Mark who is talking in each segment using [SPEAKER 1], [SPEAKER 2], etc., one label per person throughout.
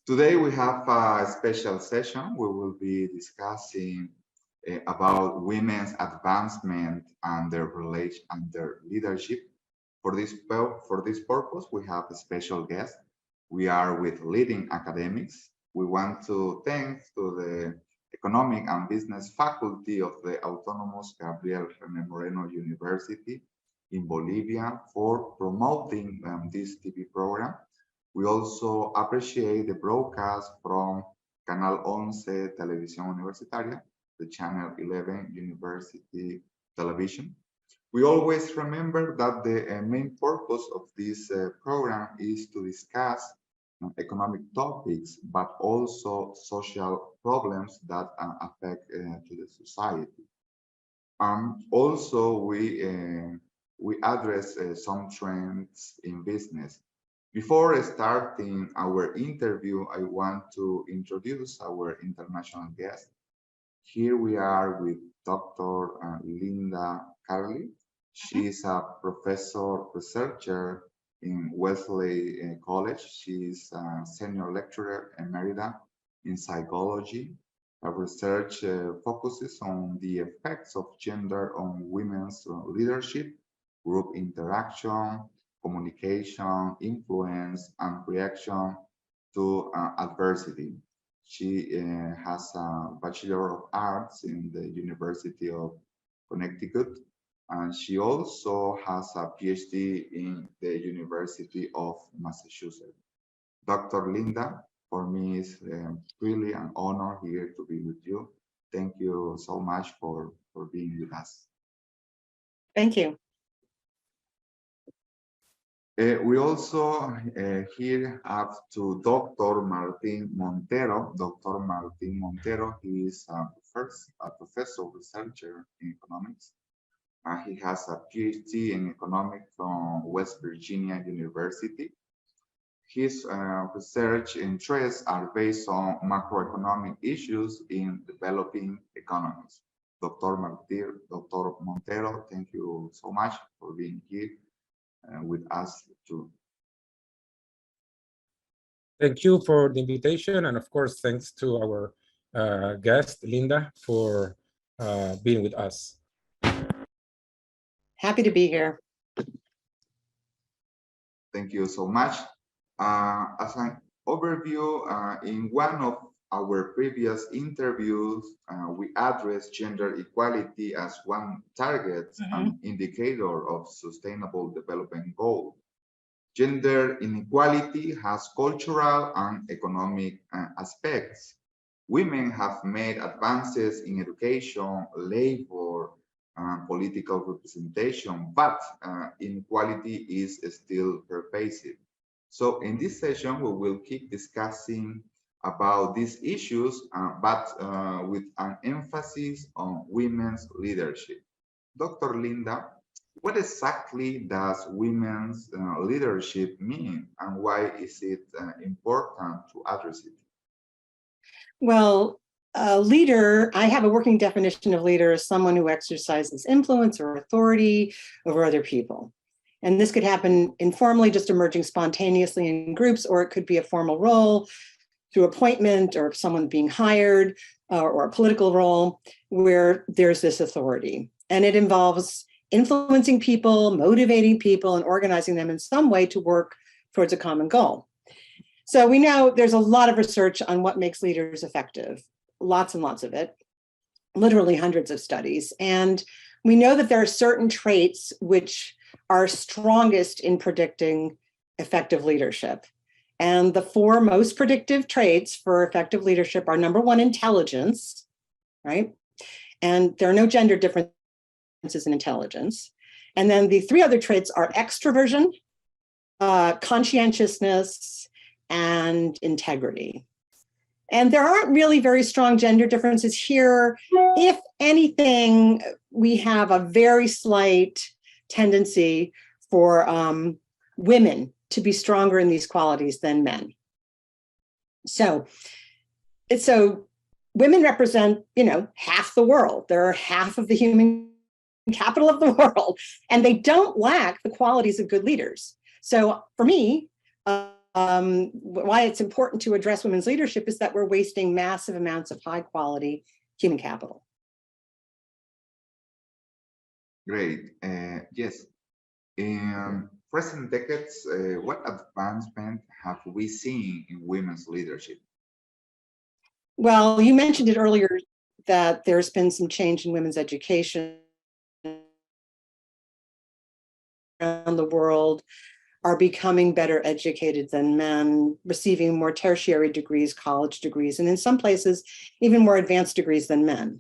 [SPEAKER 1] Today we have a special session. We will be discussing about women's advancement and their relation and their leadership. For this purpose, we have a special guest. We are with leading academics. We want to thank to the Economic and Business Faculty of the Autonomous Gabriel René Moreno University in Bolivia for promoting this TV program. We also appreciate the broadcast from Canal 11 Televisión Universitaria, the Channel 11 University Television. We always remember that the main purpose of this program is to discuss economic topics, but also social problems that affect to the society. Also, we address some trends in business. Before starting our interview, I want to introduce our international guest. Here we are with Dr. Linda Carli. She is a professor researcher in Wellesley College. She is a senior lecturer emerita in psychology. Her research focuses on the effects of gender on women's leadership, group interaction, communication, influence, and reaction to adversity. She has a Bachelor of Arts in the University of Connecticut, and she also has a PhD in the University of Massachusetts. Dr. Linda, for me, it's really an honor here to be with you. Thank you so much for being with us.
[SPEAKER 2] Thank you.
[SPEAKER 1] We also here have to Dr. Martin Montero. Dr. Martin Montero, he is a professor researcher in economics. He has a PhD in economics from West Virginia University. His research interests are based on macroeconomic issues in developing economies. Dr. Montero, thank you so much for being here with us too.
[SPEAKER 3] Thank you for the invitation, and of course, thanks to our guest, Linda, for being with us.
[SPEAKER 2] Happy to be here.
[SPEAKER 1] Thank you so much. As an overview, in one of our previous interviews, we addressed gender equality as one target and indicator of sustainable development goal. Gender inequality has cultural and economic aspects. Women have made advances in education, labor, political representation, but inequality is still pervasive. So in this session, we will keep discussing about these issues, but with an emphasis on women's leadership. Dr. Linda, what exactly does women's leadership mean, and why is it important to address it?
[SPEAKER 2] Well, a leader, I have a working definition of leader as someone who exercises influence or authority over other people. And this could happen informally, just emerging spontaneously in groups, or it could be a formal role through appointment or someone being hired or a political role where there's this authority. And it involves influencing people, motivating people, and organizing them in some way to work towards a common goal. So we know there's a lot of research on what makes leaders effective, lots and lots of it, literally hundreds of studies. And we know that there are certain traits which are strongest in predicting effective leadership. And the four most predictive traits for effective leadership are: number one, intelligence, right? And there are no gender differences in intelligence. And then the three other traits are extroversion, conscientiousness, and integrity. And there aren't really very strong gender differences here. If anything, we have a very slight tendency for women to be stronger in these qualities than men. So women represent, half the world. They're half of the human capital of the world, and they don't lack the qualities of good leaders. So for me, why it's important to address women's leadership is that we're wasting massive amounts of high quality human capital.
[SPEAKER 1] Great. Yes. In recent decades, what advancement have we seen in women's leadership?
[SPEAKER 2] Well, you mentioned it earlier that there's been some change in women's education around the world, are becoming better educated than men, receiving more tertiary degrees, college degrees, and in some places, even more advanced degrees than men.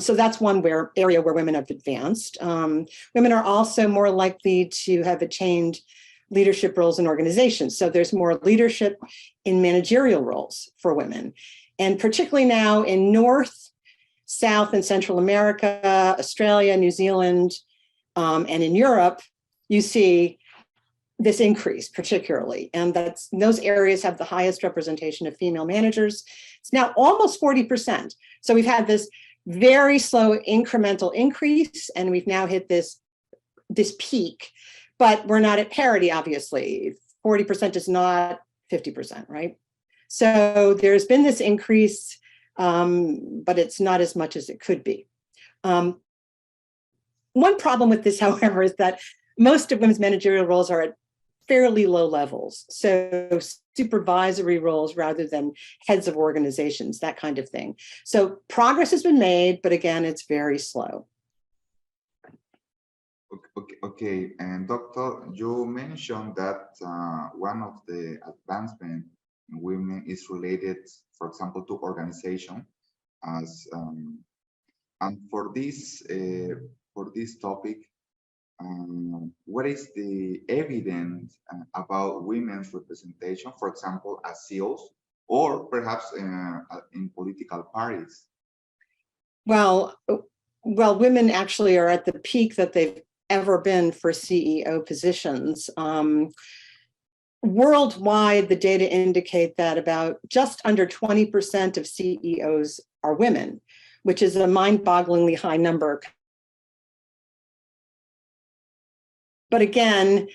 [SPEAKER 2] So that's one area where women have advanced. Women are also more likely to have attained leadership roles in organizations. So there's more leadership in managerial roles for women. And particularly now in North, South, and Central America, Australia, New Zealand, and in Europe, you see this increase particularly. And those areas have the highest representation of female managers. It's now almost 40%. So we've had this very slow incremental increase, and we've now hit this peak, but we're not at parity, obviously. 40% is not 50%, right? So there's been this increase, but it's not as much as it could be. One problem with this, however, is that most of women's managerial roles are at fairly low levels. So supervisory roles rather than heads of organizations, that kind of thing. So progress has been made, but again, it's very slow.
[SPEAKER 1] Okay. And Doctor, you mentioned that one of the advancement in women is related, for example, to organization. And for this topic, what is the evidence about women's representation, for example, as CEOs or perhaps in political parties?
[SPEAKER 2] Well, women actually are at the peak that they've ever been for CEO positions. Worldwide, the data indicate that about just under 20% of CEOs are women, which is a mind-bogglingly high number. But again,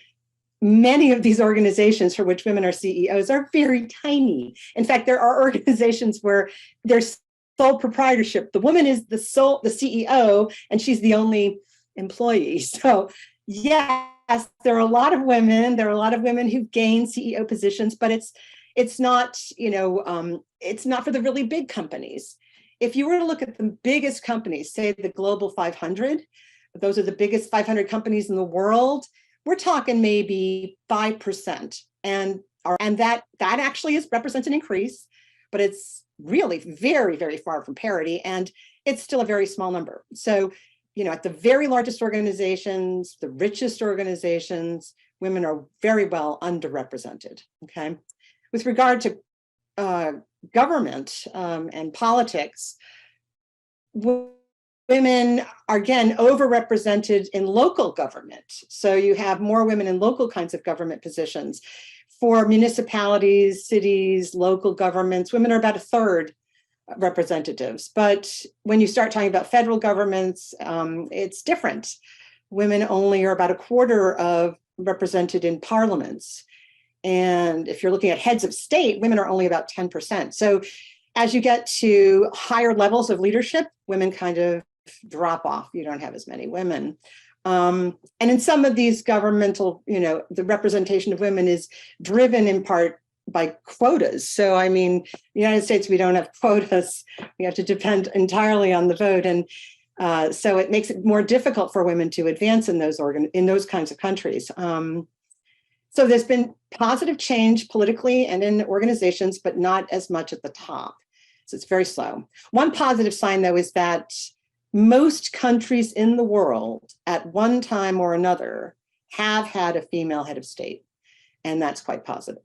[SPEAKER 2] many of these organizations for which women are CEOs are very tiny. In fact, there are organizations where there's sole proprietorship. The woman is the CEO, and she's the only employee. So yes, there are a lot of women. There are a lot of women who've gained CEO positions, but it's not, it's not for the really big companies. If you were to look at the biggest companies, say the Global 500, those are the biggest 500 companies in the world, we're talking maybe 5%. And that actually represents an increase, but it's really very, very far from parity, and it's still a very small number. So, at the very largest organizations, the richest organizations, women are very well underrepresented, okay? With regard to government and politics, women are, again, overrepresented in local government. So you have more women in local kinds of government positions. For municipalities, cities, local governments, women are about a third representatives. But when you start talking about federal governments, it's different. Women only are about a quarter of represented in parliaments. And if you're looking at heads of state, women are only about 10%. So as you get to higher levels of leadership, women kind of drop off. You don't have as many women. And in some of these governmental, the representation of women is driven in part by quotas. So, I mean, the United States, we don't have quotas. We have to depend entirely on the vote. And so it makes it more difficult for women to advance in those kinds of countries. So there's been positive change politically and in organizations, but not as much at the top. So it's very slow. One positive sign, though, is that most countries in the world at one time or another have had a female head of state, and that's quite positive.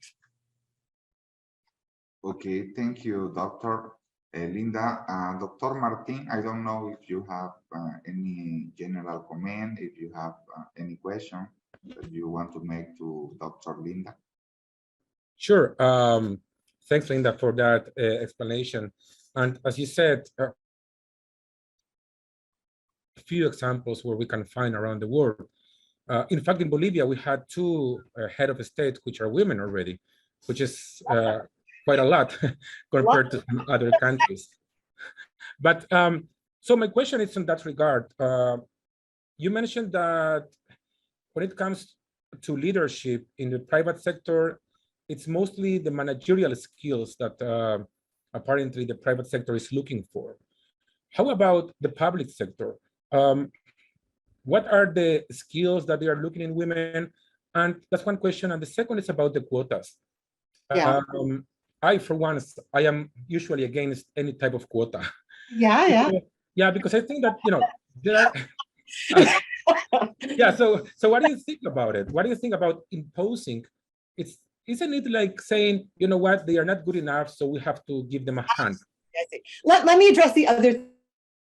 [SPEAKER 1] Okay, thank you, Dr. Linda. Dr. Martin, I don't know if you have any general comment, if you have any question that you want to make to Dr. Linda.
[SPEAKER 3] Sure. Thanks, Linda, for that explanation. And as you said, a few examples where we can find around the world. In fact, in Bolivia, we had two head of state which are women already, which is quite a lot compared to some other countries. But so my question is in that regard. You mentioned that when it comes to leadership in the private sector, it's mostly the managerial skills that apparently the private sector is looking for. How about the public sector? What are the skills that they are looking in women? And that's one question. And the second is about the quotas.
[SPEAKER 2] Yeah.
[SPEAKER 3] I, for once, I am usually against any type of quota.
[SPEAKER 2] Yeah.
[SPEAKER 3] Yeah, because I think that, you know, there are, yeah, so what do you think about it? What do you think about imposing? Isn't it like saying, you know what, they are not good enough, so we have to give them a hand?
[SPEAKER 2] Let me address the other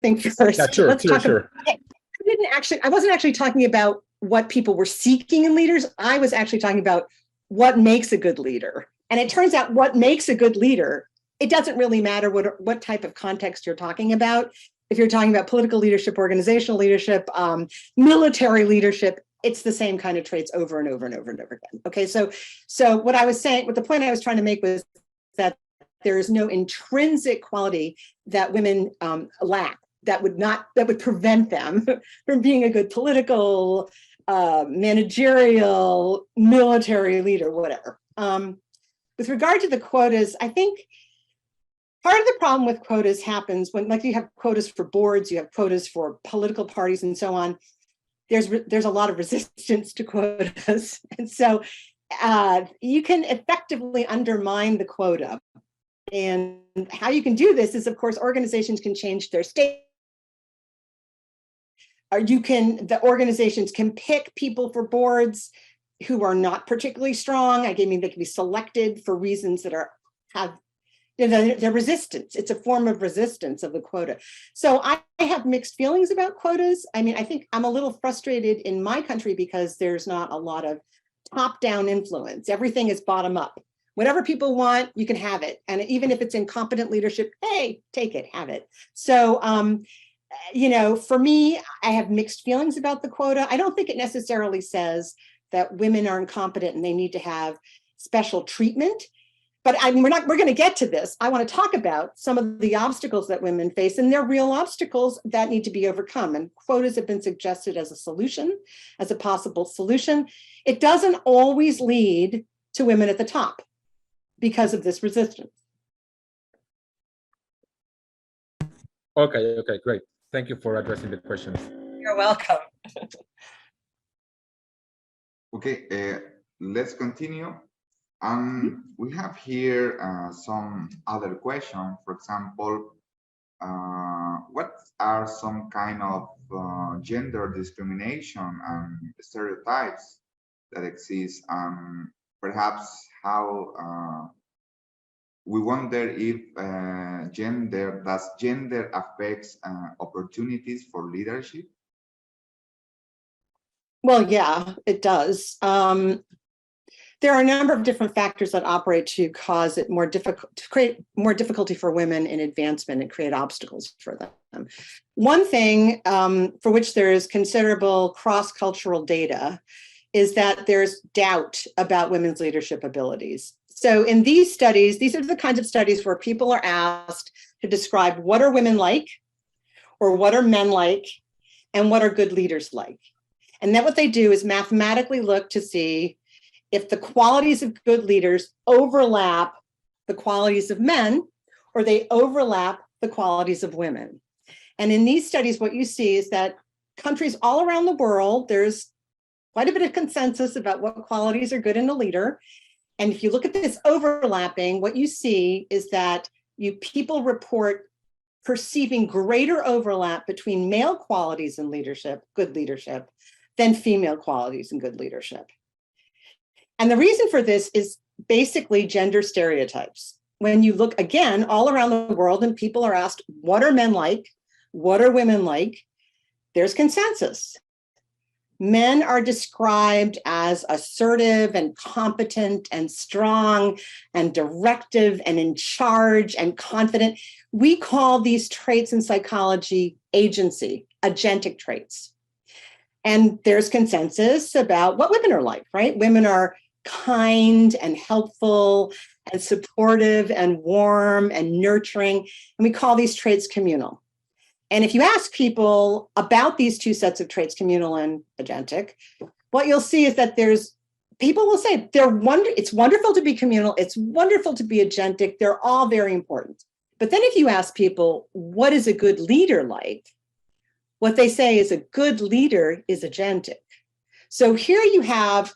[SPEAKER 2] thing first.
[SPEAKER 3] Yeah, sure, sure.
[SPEAKER 2] I wasn't actually talking about what people were seeking in leaders. I was actually talking about what makes a good leader. And it turns out what makes a good leader, it doesn't really matter what type of context you're talking about. If you're talking about political leadership, organizational leadership, military leadership, it's the same kind of traits over and over and over and over again. Okay, so what I was saying, what the point I was trying to make was that there is no intrinsic quality that women lack that would prevent them from being a good political, managerial, military leader, whatever. With regard to the quotas, I think part of the problem with quotas happens when, like, you have quotas for boards, you have quotas for political parties and so on. There's a lot of resistance to quotas. And so you can effectively undermine the quota. And how you can do this is, of course, organizations can change their state. Or the organizations can pick people for boards who are not particularly strong. I mean, they can be selected for reasons that they're resistance. It's a form of resistance of the quota. So I have mixed feelings about quotas. I mean, I think I'm a little frustrated in my country because there's not a lot of top-down influence. Everything is bottom up. Whatever people want, you can have it. And even if it's incompetent leadership, hey, take it, have it. So, you know, for me, I have mixed feelings about the quota. I don't think it necessarily says that women are incompetent and they need to have special treatment. But I mean, we're going to get to this. I want to talk about some of the obstacles that women face, and they're real obstacles that need to be overcome. And quotas have been suggested as a solution, as a possible solution. It doesn't always lead to women at the top because of this resistance.
[SPEAKER 3] Okay, great. Thank you for addressing the questions.
[SPEAKER 2] You're welcome.
[SPEAKER 1] Okay, let's continue. We have here some other questions. For example, what are some kind of gender discrimination and stereotypes that exist? Perhaps how we wonder if gender affects opportunities for leadership?
[SPEAKER 2] Well, yeah, it does. There are a number of different factors that operate to cause it more difficult, to create more difficulty for women in advancement and create obstacles for them. One thing for which there is considerable cross-cultural data is that there's doubt about women's leadership abilities. So in these studies, these are the kinds of studies where people are asked to describe what are women like, or what are men like, and what are good leaders like. And then what they do is mathematically look to see if the qualities of good leaders overlap the qualities of men, or they overlap the qualities of women. And in these studies, what you see is that countries all around the world, there's quite a bit of consensus about what qualities are good in a leader. And if you look at this overlapping, what you see is that people report perceiving greater overlap between male qualities in leadership, good leadership, than female qualities in good leadership. And the reason for this is basically gender stereotypes. When you look again all around the world and people are asked, what are men like? What are women like? There's consensus. Men are described as assertive and competent and strong and directive and in charge and confident. We call these traits in psychology agency, agentic traits. And there's consensus about what women are like, right? Women are kind and helpful and supportive and warm and nurturing. And we call these traits communal. And if you ask people about these two sets of traits, communal and agentic, what you'll see is that people will say it's wonderful to be communal, it's wonderful to be agentic, they're all very important. But then if you ask people, what is a good leader like? What they say is a good leader is agentic. So here you have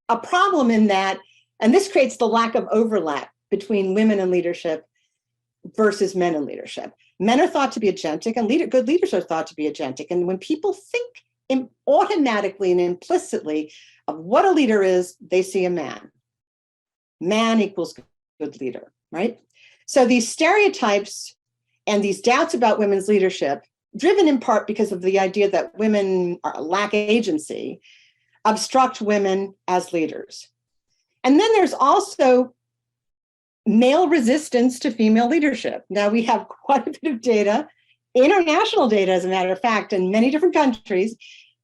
[SPEAKER 2] a problem in that, and this creates the lack of overlap between women in leadership versus men in leadership. Men are thought to be agentic, and good leaders are thought to be agentic. And when people think automatically and implicitly of what a leader is, they see a man. Man equals good leader, right? So these stereotypes and these doubts about women's leadership, driven in part because of the idea that women lack agency, obstruct women as leaders. And then there's also male resistance to female leadership. Now we have quite a bit of data, international data, as a matter of fact, in many different countries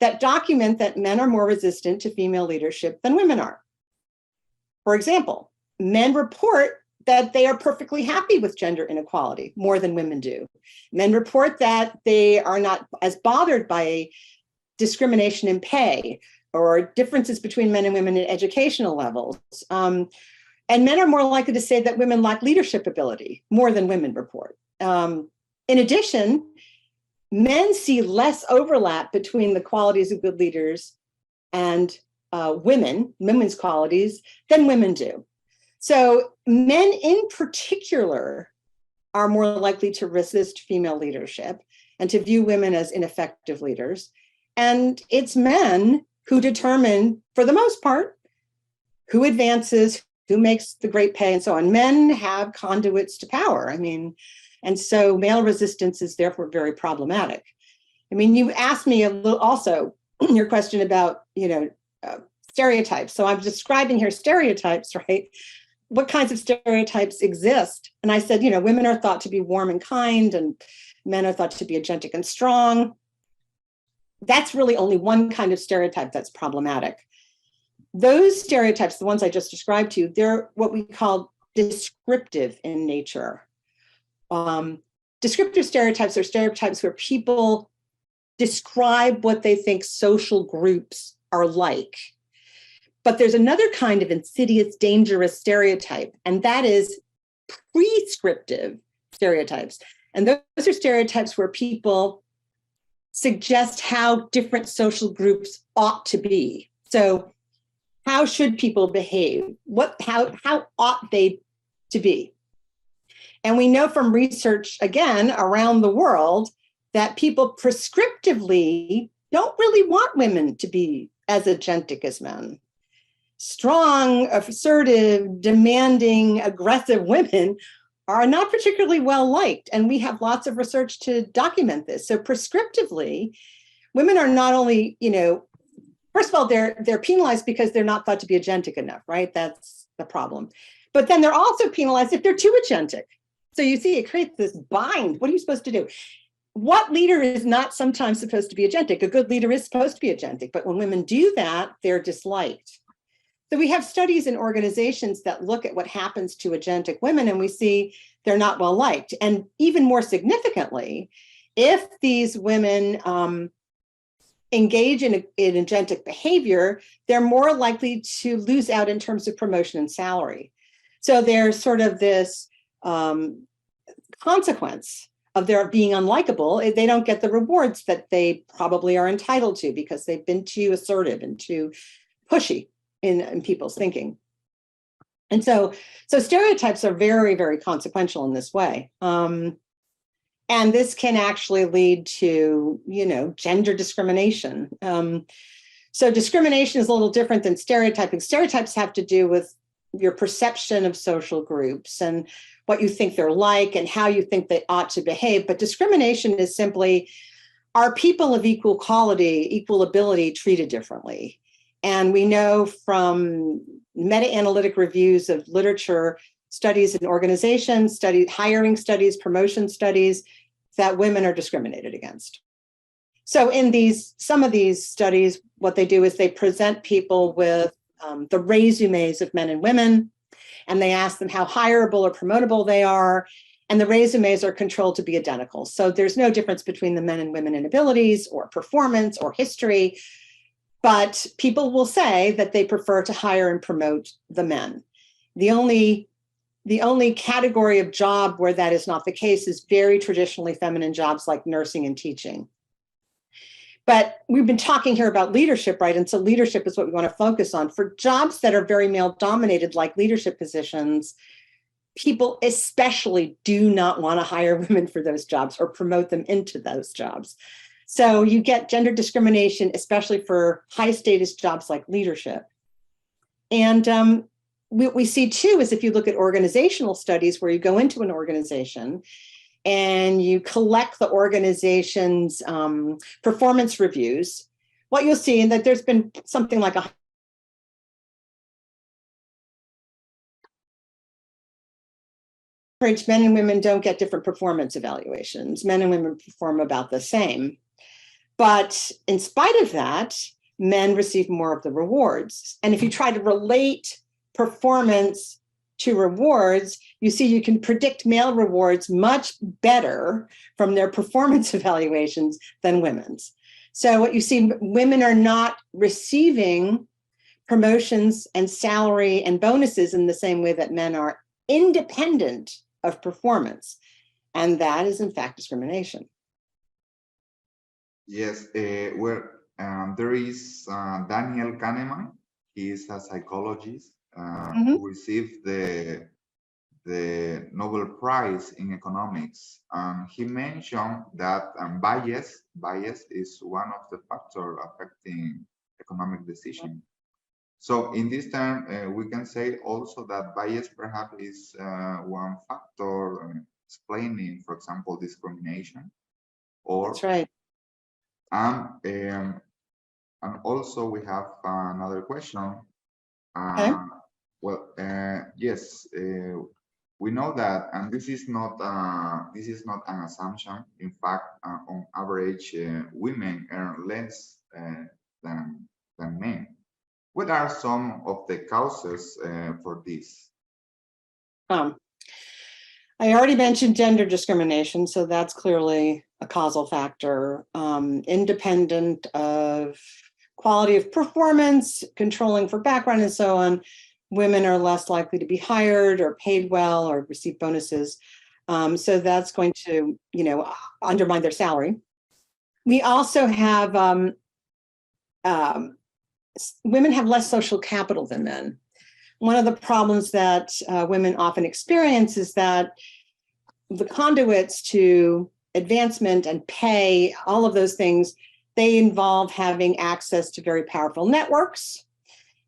[SPEAKER 2] that document that men are more resistant to female leadership than women are. For example, men report that they are perfectly happy with gender inequality more than women do. Men report that they are not as bothered by discrimination in pay or differences between men and women in educational levels. And men are more likely to say that women lack leadership ability more than women report. In addition, men see less overlap between the qualities of good leaders and women's qualities than women do. So men in particular are more likely to resist female leadership and to view women as ineffective leaders. And it's men who determine, for the most part, who advances, who makes the great pay, and so on. Men have conduits to power. And so male resistance is therefore very problematic. You asked me a little also your question about, stereotypes. So I'm describing here stereotypes, right? What kinds of stereotypes exist? And I said, women are thought to be warm and kind, and men are thought to be agentic and strong. That's really only one kind of stereotype that's problematic. Those stereotypes, the ones I just described to you, they're what we call descriptive in nature. Descriptive stereotypes are stereotypes where people describe what they think social groups are like. But there's another kind of insidious, dangerous stereotype, and that is prescriptive stereotypes. And those are stereotypes where people suggest how different social groups ought to be. So how should people behave? How ought they to be? And we know from research, again, around the world, that people prescriptively don't really want women to be as agentic as men. Strong, assertive, demanding, aggressive women are not particularly well liked. And we have lots of research to document this. So prescriptively, women are not only, first of all, they're penalized because they're not thought to be agentic enough, right? That's the problem. But then they're also penalized if they're too agentic. So you see, it creates this bind. What are you supposed to do? What leader is not sometimes supposed to be agentic? A good leader is supposed to be agentic, but when women do that, they're disliked. So we have studies in organizations that look at what happens to agentic women, and we see they're not well liked. And even more significantly, if these women engage in agentic behavior, they're more likely to lose out in terms of promotion and salary. So there's sort of this consequence of their being unlikable. They don't get the rewards that they probably are entitled to because they've been too assertive and too pushy in people's thinking. And so stereotypes are very, very consequential in this way. And this can actually lead to, gender discrimination. So discrimination is a little different than stereotyping. Stereotypes have to do with your perception of social groups and what you think they're like and how you think they ought to behave. But discrimination is simply, are people of equal quality, equal ability treated differently? And we know from meta-analytic reviews of literature, studies in organizations, hiring studies, promotion studies, that women are discriminated against. So in some of these studies, what they do is they present people with the resumes of men and women, and they ask them how hireable or promotable they are. And the resumes are controlled to be identical. So there's no difference between the men and women in abilities or performance or history. But people will say that they prefer to hire and promote the men. The only category of job where that is not the case is very traditionally feminine jobs like nursing and teaching. But we've been talking here about leadership, right? And so leadership is what we want to focus on. For jobs that are very male dominated, like leadership positions, people especially do not want to hire women for those jobs or promote them into those jobs. So you get gender discrimination, especially for high status jobs like leadership. And what we see too is if you look at organizational studies where you go into an organization and you collect the organization's performance reviews, what you'll see is that there's been something like men and women don't get different performance evaluations. Men and women perform about the same. But in spite of that, men receive more of the rewards. And if you try to relate performance to rewards, you see you can predict male rewards much better from their performance evaluations than women's. So what you see, women are not receiving promotions and salary and bonuses in the same way that men are, independent of performance. And that is in fact discrimination.
[SPEAKER 1] Yes, there is Daniel Kahneman. He is a psychologist who received the Nobel Prize in economics. He mentioned that bias is one of the factors affecting economic decision. So in this term, we can say also that bias perhaps is one factor explaining, for example, discrimination. Or
[SPEAKER 2] that's right.
[SPEAKER 1] And also we have another question.
[SPEAKER 2] Okay.
[SPEAKER 1] Well, yes, we know that, and this is not an assumption. In fact, on average, women earn less than men. What are some of the causes for this?
[SPEAKER 2] I already mentioned gender discrimination, so that's clearly a causal factor, independent of quality of performance, controlling for background and so on. Women are less likely to be hired or paid well or receive bonuses. So that's going to, undermine their salary. We also have, women have less social capital than men. One of the problems that women often experience is that the conduits to advancement and pay, all of those things, they involve having access to very powerful networks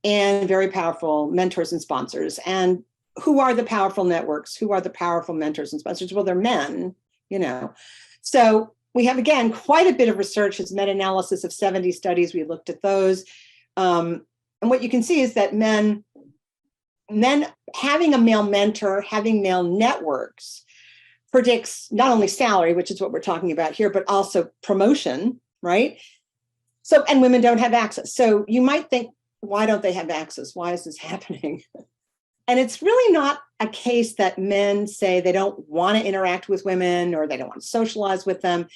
[SPEAKER 2] and very powerful mentors and sponsors. And who are the powerful networks? Who are the powerful mentors and sponsors? Well, they're men, So we have, again, quite a bit of research. It's meta-analysis of 70 studies. We looked at those. And what you can see is that men having a male mentor, having male networks predicts not only salary, which is what we're talking about here, but also promotion, right? So, and women don't have access. So you might think, why don't they have access? Why is this happening? And it's really not a case that men say they don't want to interact with women or they don't want to socialize with them.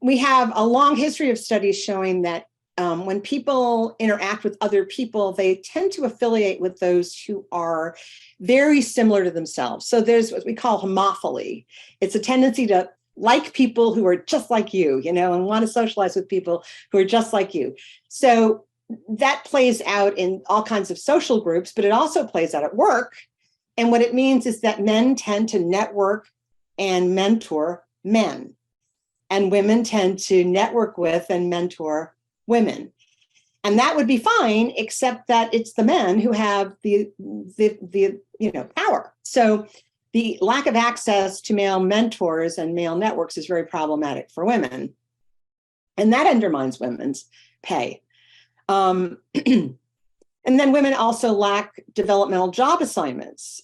[SPEAKER 2] We have a long history of studies showing that when people interact with other people, they tend to affiliate with those who are very similar to themselves. So there's what we call homophily. It's a tendency to like people who are just like you, and want to socialize with people who are just like you. So that plays out in all kinds of social groups, but it also plays out at work. And what it means is that men tend to network and mentor men, and women tend to network with and mentor women. And that would be fine, except that it's the men who have the power. So the lack of access to male mentors and male networks is very problematic for women. And that undermines women's pay. And then women also lack developmental job assignments.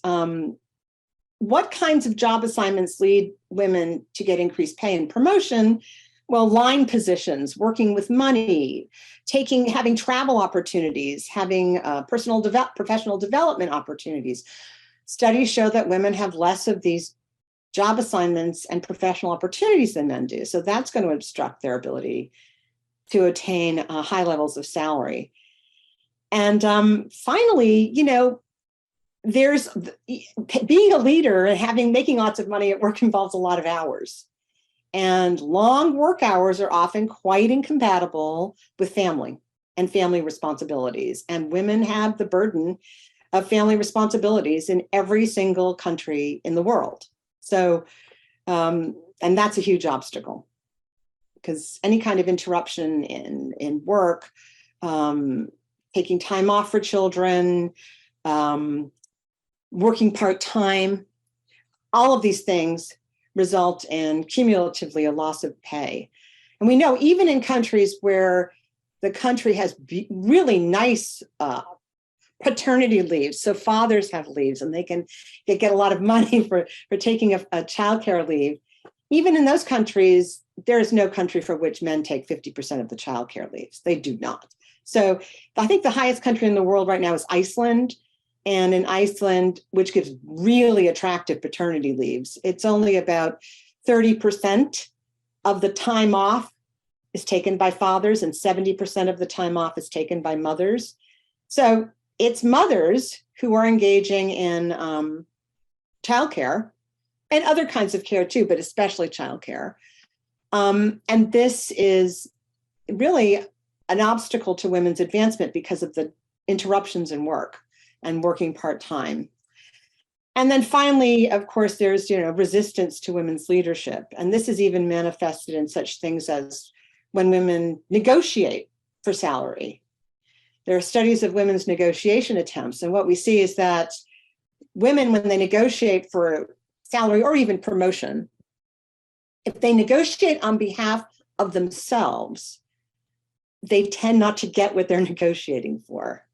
[SPEAKER 2] What kinds of job assignments lead women to get increased pay and promotion? well, line positions, working with money, having travel opportunities, having professional development opportunities. Studies show that women have less of these job assignments and professional opportunities than men do. So that's going to obstruct their ability to attain high levels of salary. And finally, you know, there's being a leader and making lots of money at work involves a lot of hours. And long work hours are often quite incompatible with family and family responsibilities. And women have the burden of family responsibilities in every single country in the world. So, and that's a huge obstacle, because any kind of interruption in work, taking time off for children, working part-time, all of these things result in cumulatively a loss of pay. And we know even in countries where the country has really nice paternity leaves, so fathers have leaves and they get a lot of money for taking a childcare leave. Even in those countries, there is no country for which men take 50% of the childcare leaves. They do not. So I think the highest country in the world right now is Iceland. And in Iceland, which gives really attractive paternity leaves, it's only about 30% of the time off is taken by fathers and 70% of the time off is taken by mothers. So it's mothers who are engaging in childcare and other kinds of care too, but especially childcare. And this is really an obstacle to women's advancement because of the interruptions in work and working part-time. And then finally, of course, there's resistance to women's leadership. And this is even manifested in such things as when women negotiate for salary. There are studies of women's negotiation attempts. And what we see is that women, when they negotiate for salary or even promotion, if they negotiate on behalf of themselves, they tend not to get what they're negotiating for.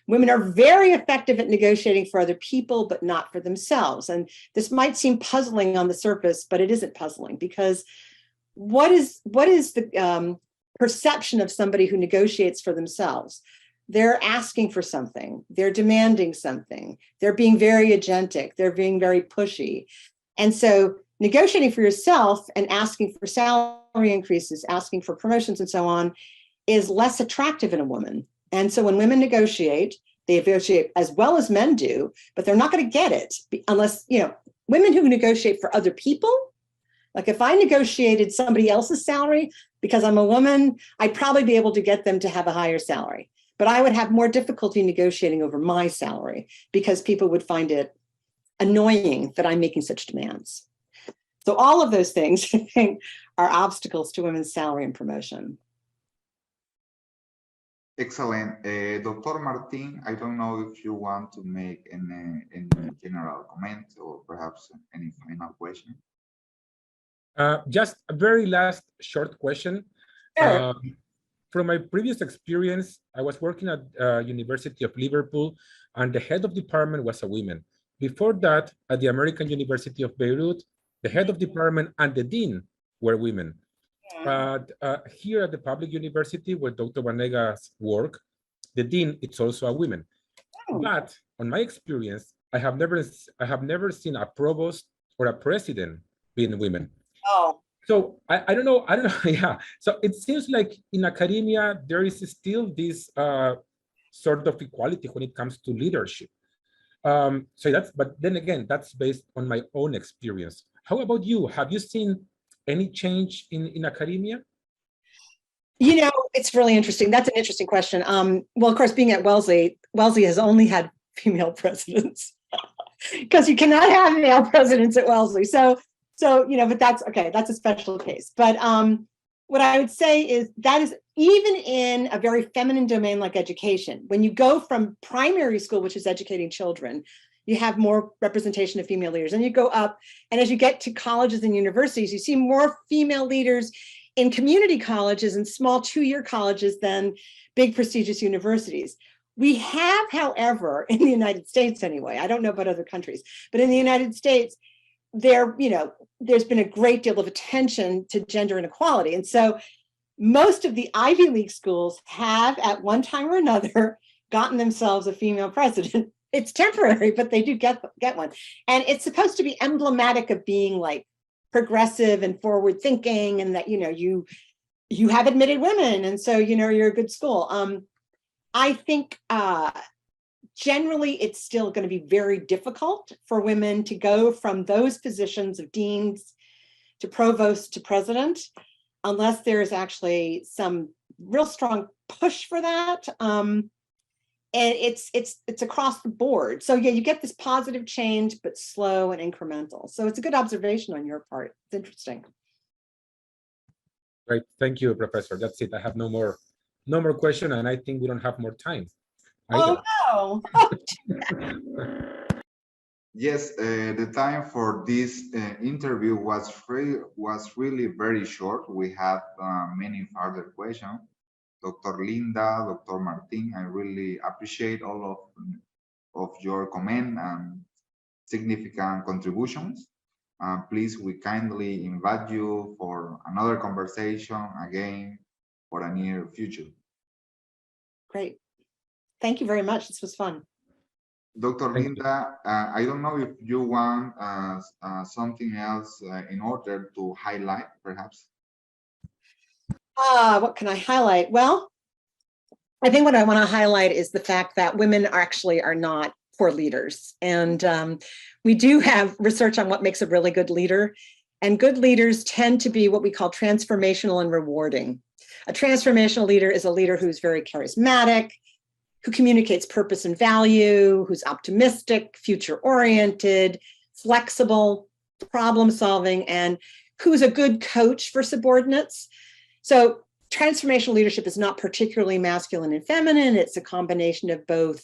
[SPEAKER 2] Women are very effective at negotiating for other people, but not for themselves. And this might seem puzzling on the surface, but it isn't puzzling, because what is the perception of somebody who negotiates for themselves? They're asking for something, they're demanding something, they're being very agentic, they're being very pushy. And so negotiating for yourself and asking for salary increases, asking for promotions and so on is less attractive in a woman. And so when women negotiate, they negotiate as well as men do, but they're not going to get it unless, women who negotiate for other people, like if I negotiated somebody else's salary because I'm a woman, I'd probably be able to get them to have a higher salary. But I would have more difficulty negotiating over my salary because people would find it annoying that I'm making such demands. So all of those things, I think, are obstacles to women's salary and promotion.
[SPEAKER 1] Excellent. Dr. Martin, I don't know if you want to make any general comment or perhaps any final question.
[SPEAKER 3] Just a very last short question.
[SPEAKER 2] Sure.
[SPEAKER 3] From my previous experience, I was working at University of Liverpool, and the head of department was a woman. Before that, at the American University of Beirut, the head of department and the dean were women. But here at the public university where Dr. Vanegas work, the dean is also a woman. Oh. But on my experience, I have never seen a provost or a president being women.
[SPEAKER 2] Oh.
[SPEAKER 3] So I don't know. Yeah. So it seems like in academia, there is still this sort of equality when it comes to leadership. But then again, that's based on my own experience. How about you? Have you seen any change in academia?
[SPEAKER 2] It's really interesting. That's an interesting question. Well, of course, being at Wellesley has only had female presidents because you cannot have male presidents at Wellesley. So, but that's okay. That's a special case. But what I would say is that is even in a very feminine domain like education, when you go from primary school, which is educating children, you have more representation of female leaders, and you go up, and as you get to colleges and universities, you see more female leaders in community colleges and small 2-year colleges than big prestigious universities. We have, however, in the United States anyway, I don't know about other countries, but in the United States, there's been a great deal of attention to gender inequality. And so most of the Ivy League schools have at one time or another gotten themselves a female president. It's temporary, but they do get one. And it's supposed to be emblematic of being like progressive and forward thinking, and that, you have admitted women. And so, you're a good school. I think generally it's still going to be very difficult for women to go from those positions of deans to provost to president, unless there's actually some real strong push for that. And it's across the board. So yeah, you get this positive change, but slow and incremental. So it's a good observation on your part. It's interesting.
[SPEAKER 3] Great, thank you, Professor. That's it. I have no more question, and I think we don't have more time either.
[SPEAKER 2] Oh no.
[SPEAKER 1] Yes, the time for this interview was really very short. We have many further questions. Dr. Linda, Dr. Martin, I really appreciate all of your comment and significant contributions. Please, we kindly invite you for another conversation again for a near future.
[SPEAKER 2] Great. Thank you very much. This was fun.
[SPEAKER 1] Dr. Linda, I don't know if you want something else in order to highlight, perhaps.
[SPEAKER 2] What can I highlight? Well, I think what I want to highlight is the fact that women are not poor leaders. And we do have research on what makes a really good leader. And good leaders tend to be what we call transformational and rewarding. A transformational leader is a leader who's very charismatic, who communicates purpose and value, who's optimistic, future-oriented, flexible, problem-solving, and who's a good coach for subordinates. So transformational leadership is not particularly masculine and feminine. It's a combination of both,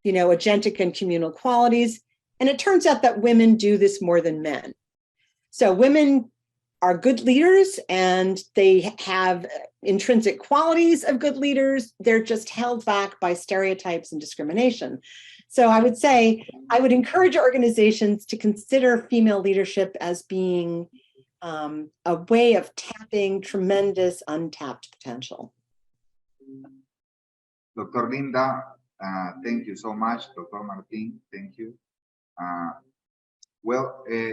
[SPEAKER 2] agentic and communal qualities. And it turns out that women do this more than men. So women are good leaders, and they have intrinsic qualities of good leaders. They're just held back by stereotypes and discrimination. So I would encourage organizations to consider female leadership as being a way of tapping tremendous untapped potential.
[SPEAKER 1] Dr. Linda, thank you so much. Dr. Martin, thank you.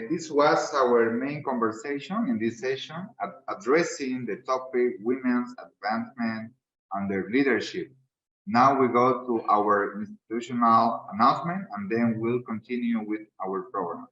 [SPEAKER 1] This was our main conversation in this session, addressing the topic women's advancement under leadership. Now we go to our institutional announcement, and then we'll continue with our program.